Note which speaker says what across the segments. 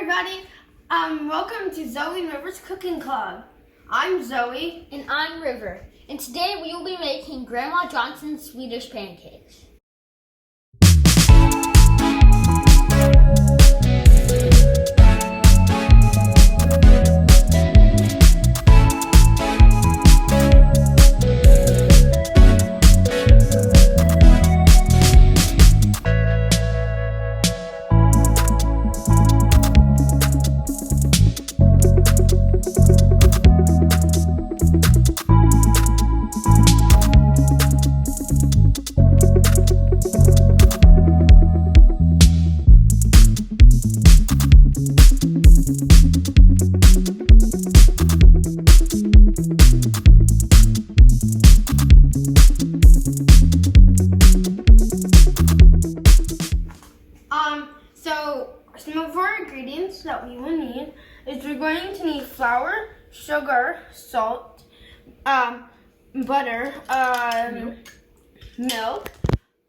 Speaker 1: everybody. Welcome to Zoe and River's Cooking Club. I'm Zoe.
Speaker 2: And I'm River. And today we will be making Grandma Johnson's Swedish pancakes.
Speaker 1: So some of our ingredients that we will need is we're going to need flour, sugar, salt, butter, milk,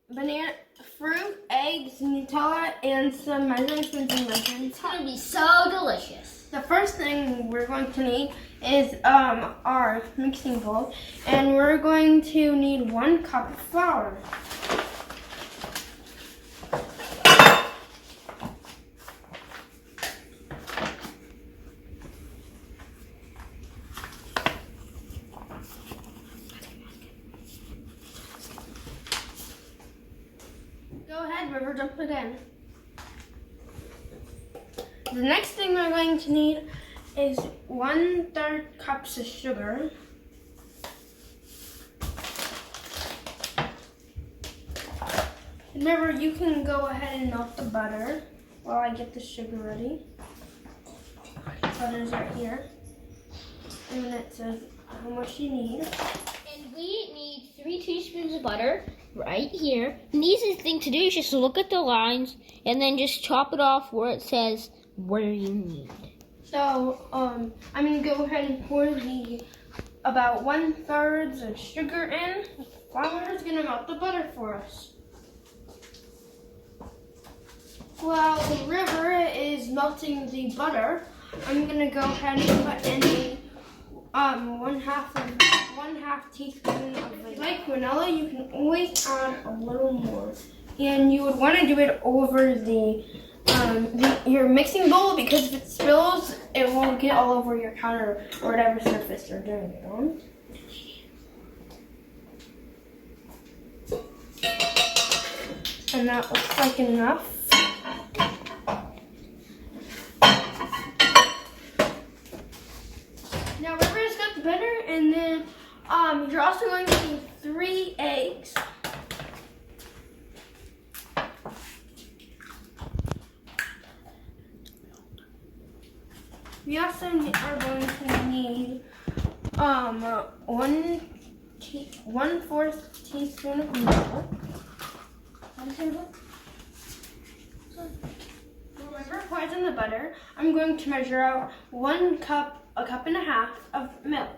Speaker 1: banana, fruit, eggs, Nutella, and some measuring spoons and measuring
Speaker 2: It's going to be so delicious.
Speaker 1: The first thing we're going to need is our mixing bowl, and we're going to need 1 cup of flour. Go ahead, River, dump it in. The next thing we're going to need is 1/3 cups of sugar. And River, you can go ahead and melt the butter while I get the sugar ready. Butter's right here. And it says how much you need.
Speaker 2: And we need 3 teaspoons of butter right here. And the easiest thing to do is just look at the lines and then just chop it off where it says where you need.
Speaker 1: So, I'm going to go ahead and pour about 1/3 of sugar in. Flour is going to melt the butter for us. While the River is melting the butter, I'm going to go ahead and put in one half teaspoon of vanilla. If you like vanilla, you can always add a little more. And you would want to do it over your mixing bowl, because if it spills, it won't get all over your counter or whatever surface you're doing it on. And that looks like enough. Now River's got the butter, and then you're also going to need 3 eggs. We also are going to need 1/4 teaspoon of milk. River pours in the butter. I'm going to measure out 1 cup, a cup and a half of milk.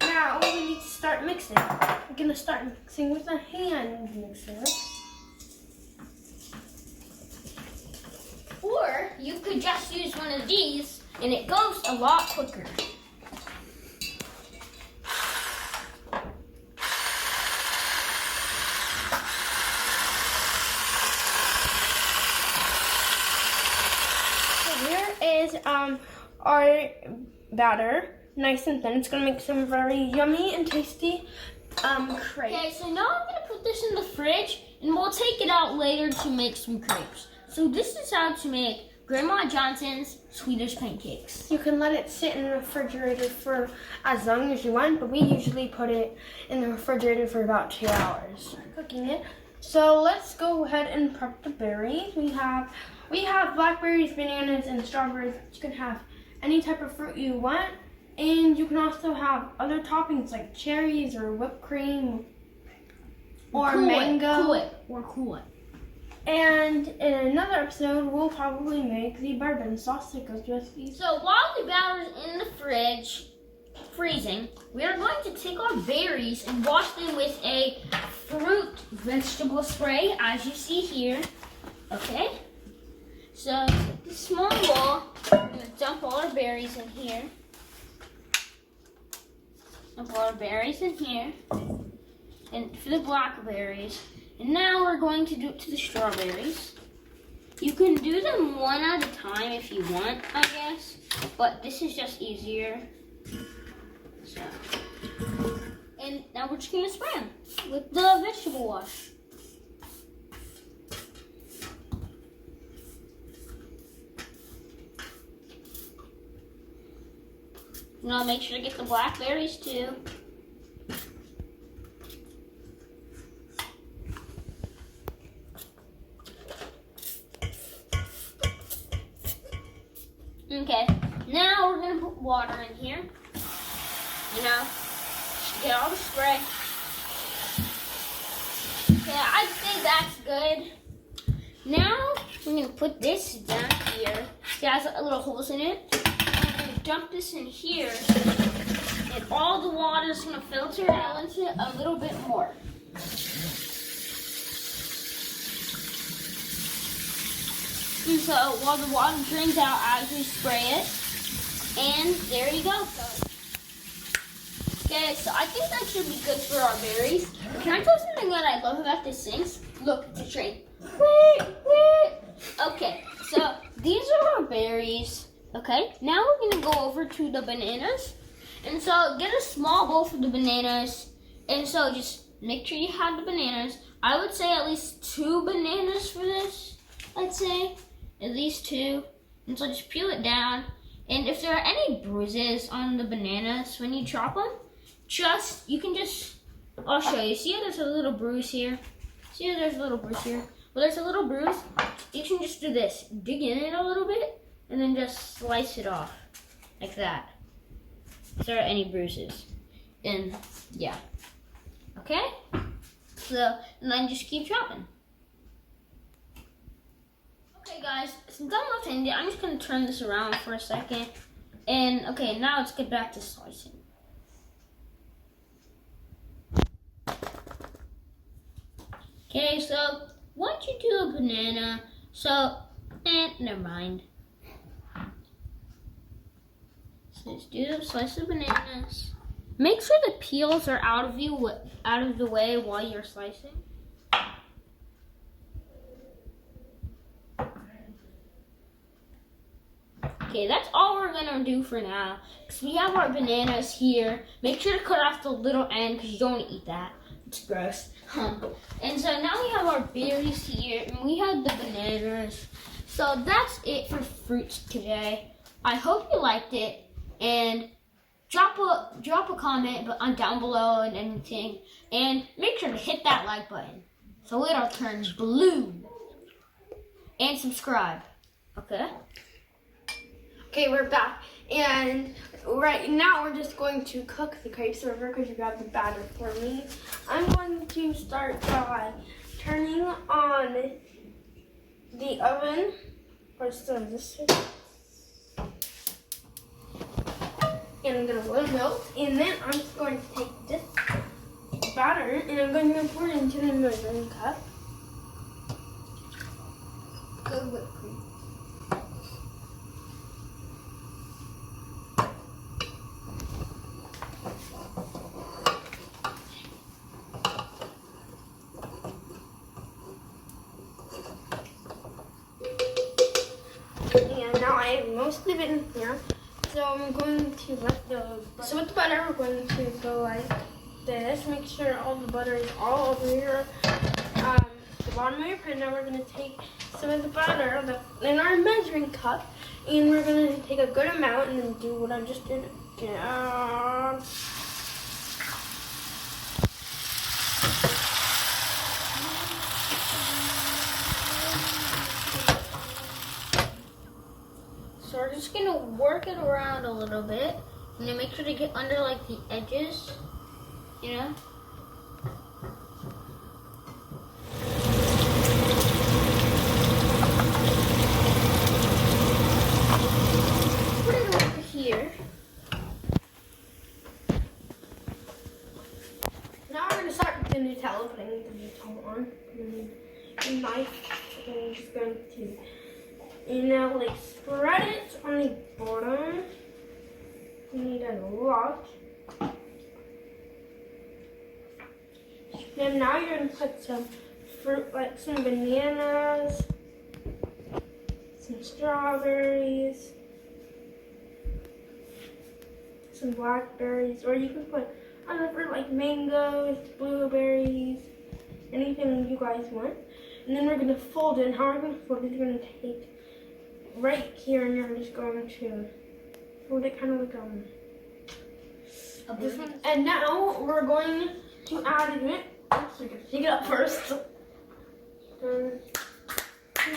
Speaker 1: Now we need to start mixing. We're going to start mixing with a hand mixer.
Speaker 2: Or you could just use one of these and it goes a lot quicker.
Speaker 1: So here is our batter, nice and thin. It's going to make some very yummy and tasty crepes.
Speaker 2: Okay, so now I'm going to put this in the fridge and we'll take it out later to make some crepes. So this is how to make Grandma Johnson's Swedish pancakes.
Speaker 1: You can let it sit in the refrigerator for as long as you want, but we usually put it in the refrigerator for about 2 hours cooking it. So let's go ahead and prep the berries. We have blackberries, bananas, and strawberries. You can have any type of fruit you want, and you can also have other toppings like cherries or whipped cream or mango.
Speaker 2: Cool it.
Speaker 1: And in another episode, we'll probably make the bourbon sauce that goes with these.
Speaker 2: So while the batter is in the fridge, freezing, we are going to take our berries and wash them with a fruit vegetable spray, as you see here. Okay? So, take this small bowl, we're going to dump all our berries in here. Dump all our berries in here. And for the blackberries. And now we're going to do it to the strawberries. You can do them one at a time if you want, I guess. But this is just easier. So. And now we're just going to spray them with the vegetable wash. Now make sure to get the blackberries too. Okay, now we're gonna put water in here. You know, get all the spray. Okay, I'd say that's good. Now we're gonna put this down here. See, it has little holes in it. I'm gonna dump this in here, and all the water is gonna filter out into it a little bit more. And so while the water drains out as we spray it, and there you go. Okay, so I think that should be good for our berries. Can I tell you something that I love about this thing? Look, it's a train. Okay, so these are our berries. Okay, now we're gonna go over to the bananas. And so get a small bowl for the bananas. And so just make sure you have the bananas. I would say at least 2 bananas for this, I'd say. At least 2. And so just peel it down. And if there are any bruises on the bananas when you chop them, I'll show you. See how there's a little bruise here? See how there's a little bruise here? Well, there's a little bruise. You can just do this. Dig in it a little bit, and then just slice it off. Like that. If there are any bruises. And, yeah. Okay? So, and then just keep chopping. Okay guys, since I'm left-handed, I'm just going to turn this around for a second. And, okay, now let's get back to slicing. Okay, so once you do a banana, never mind. So just do a slice of bananas. Make sure the peels are out of the way while you're slicing. Okay, that's all we're gonna do for now. Because we have our bananas here. Make sure to cut off the little end because you don't want to eat that. It's gross. And so now we have our berries here and we have the bananas. So that's it for fruits today. I hope you liked it, and drop a comment down below and anything, and make sure to hit that like button so it'll turn blue, and subscribe.
Speaker 1: Okay, we're back, and right now we're just going to cook the crepes. So River, could you grab the batter for me? I'm going to start by turning on the oven, or still this way. And I'm going to let it melt, and then I'm just going to take this batter and I'm going to pour it into the measuring cup. Good whipped cream. And now I have mostly been here. So I'm going to let so with the butter, we're going to go like this. Make sure all the butter is all over here. The bottom of your pan. Now we're going to take some of the butter in our measuring cup, and we're going to take a good amount and then do what I just did again.
Speaker 2: So we're just gonna work it around a little bit, and then make sure to get under like the edges, you know.
Speaker 1: here. Now we're gonna start with the Nutella, putting the Nutella on. A knife, and I'm just going to, like spread it on the bottom. You need a lot. And now you're gonna put some fruit, like some bananas, some strawberries, some blackberries, or you can put other fruit like mangoes, blueberries, anything you guys want. And then we're gonna fold it. And how we're gonna fold it, you're gonna take right here and you're just going to fold it kind of like this one. And now we're going to add it. Oops, we can pick it up first.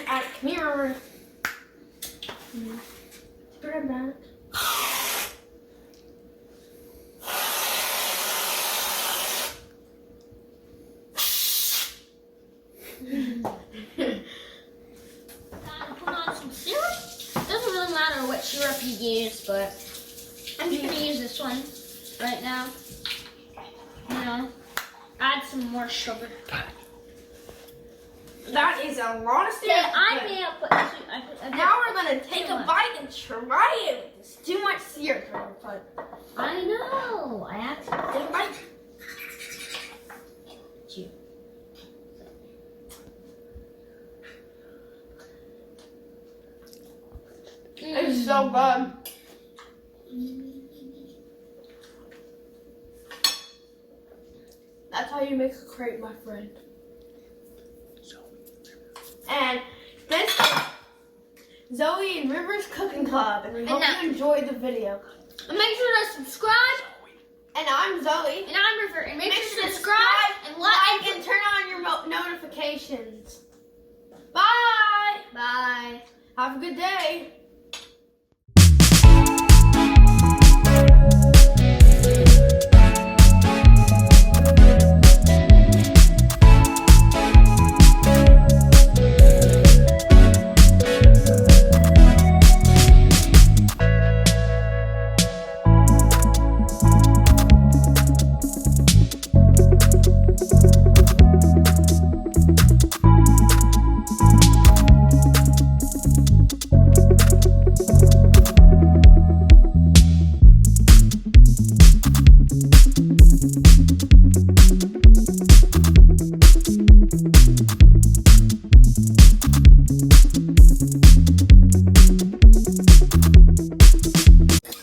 Speaker 1: Add, come here. Grab that.
Speaker 2: Put on some syrup. Doesn't really matter what syrup you use, but I'm just gonna use this one right now. You know, add some more sugar.
Speaker 1: That is a lot of syrup.
Speaker 2: Yeah, I may have put.
Speaker 1: Now we're gonna take a bite and try it. It's too much syrup.
Speaker 2: I know. I actually
Speaker 1: Take a bite. It's so good. That's how you make a crepe, my friend. And this is Zoe and River's Cooking Club, and we hope you enjoyed the video.
Speaker 2: And make sure to subscribe.
Speaker 1: And I'm Zoe.
Speaker 2: And I'm River. And make sure to subscribe and like
Speaker 1: and turn on your notifications. Bye.
Speaker 2: Bye.
Speaker 1: Have a good day.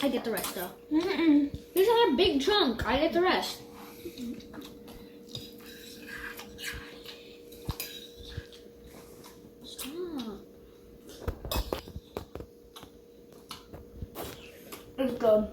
Speaker 2: I get the rest though. This is a big chunk. I get the rest. Stop.
Speaker 1: It's good.